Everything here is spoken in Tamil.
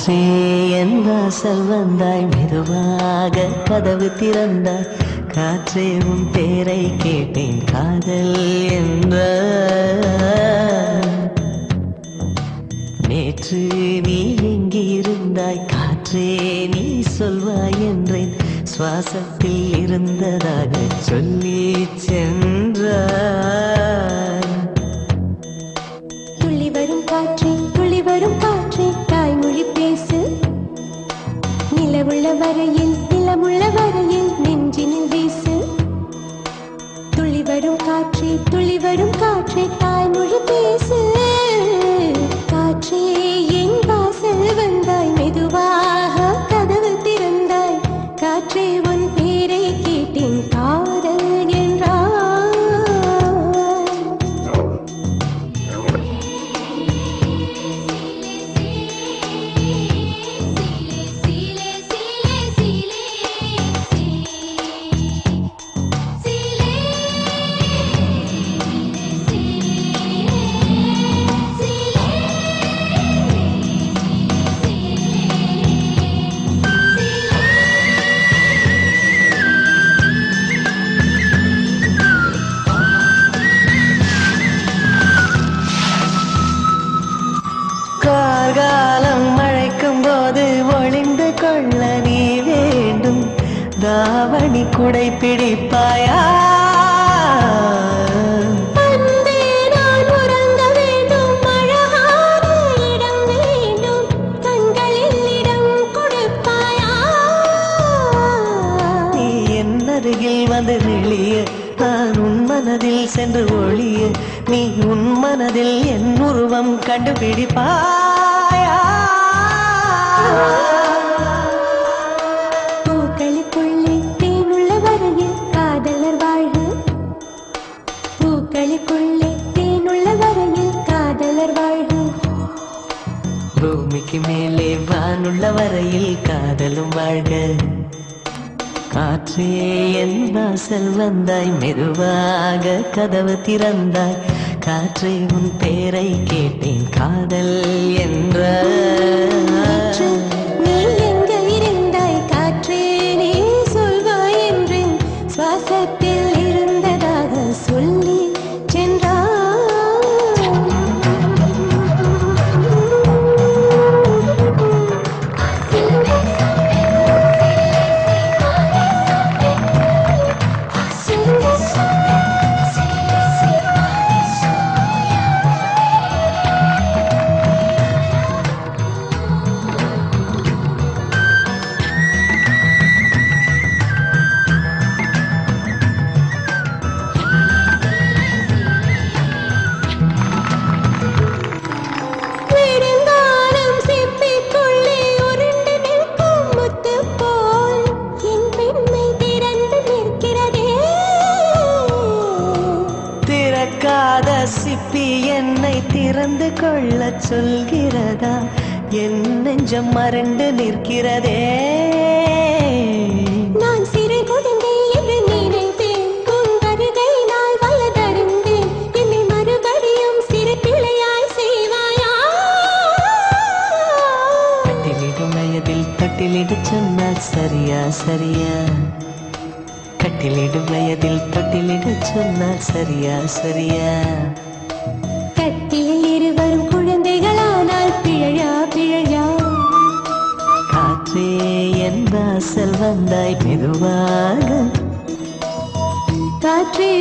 காற்றே என் வாசல் வந்தாய், மெதுவாக கதவு திறந்தாய். காற்றே உன் பேரை கேட்டேன், காதல் என்ற. நேற்று நீ எங்கிருந்தாய், காற்றே நீ சொல்வாய் என்றேன். சுவாசத்தில் இருந்ததாக சொல்லி சென்றாய். துள்ளி வரும் காற்றே, துள்ளி வரும் காற்றே, தாய்மொழி பேசு. நிலவுள்ள வரையில், நிலமுள்ள வரையில் நெஞ்சினில் வீசு. துள்ளி வரும் காற்றே, துள்ளி வரும் காற்றே, தாய்மொழி பேசு. காற்றே என் வாசல் வந்தாய், மெதுவாக கதவு திறந்தாய். காற்றே உன் பேரை கேட்டேன், காதல் என்றாய். கார்காலம் மழைக்கும் போது ஒளிந்து கொள்ள நீ வேண்டும். தாவணி குடை பிடிப்பாயா? நான் உறங்க வேண்டும், அழகான இடம் வேண்டும். கண்களில் இடம் கொடுப்பாயா? நீ என் அருகில் வந்து நெளிய, நான் உன் மனதில் சென்று ஒளிய. நீ உன் மனதில் என் உருவம் கண்டுபிடிப்பாயா? பூக்களுக்குள்ளே தேனுள்ள வரையில் காதலர் வாழ்க. பூக்களுக்குள்ளே தேனுள்ள வரையில் காதலர் வாழ்க. பூமிக்கு மேலே வானுள்ள வரையில் காதலும் வாழ்க. காற்றே என் வாசல் வந்தாய், மெதுவாக கதவு திறந்தாய். காற்றே உன் பேரை கேட்டேன், காதல் என்ற. நீ எங்க இருந்தாய், காற்றே நீ சொல்வாய் என்றேன். சுவாசத்தில் இருந்ததாக சொல்லி சென்றாய். திறக்காத சிப்பி என்னை திறந்து கொள்ள சொல்கிறதா? என் நெஞ்சம் மறண்டு நிற்கிறதே. நான் சிறு குழந்தை என்று நினைத்தேன், உன் வருகை நாள் வயதறிந்தேன். என்னை மறுபடியும் சிறு பிள்ளையாய் செய்வாயா? கட்டிலிடும் வயதில் தொட்டிலிடு சொன்னால் சரியா சரியா? கட்டிலிடும் வயதில் தொட்டிலிடு சொன்னால் சரியா சரியா? கட்டிலில் இருவரும் குழந்தைகளானால் பிழையா பிழையா? காற்றே என் வாசல் வந்தாய், மெதுவாக. காற்றே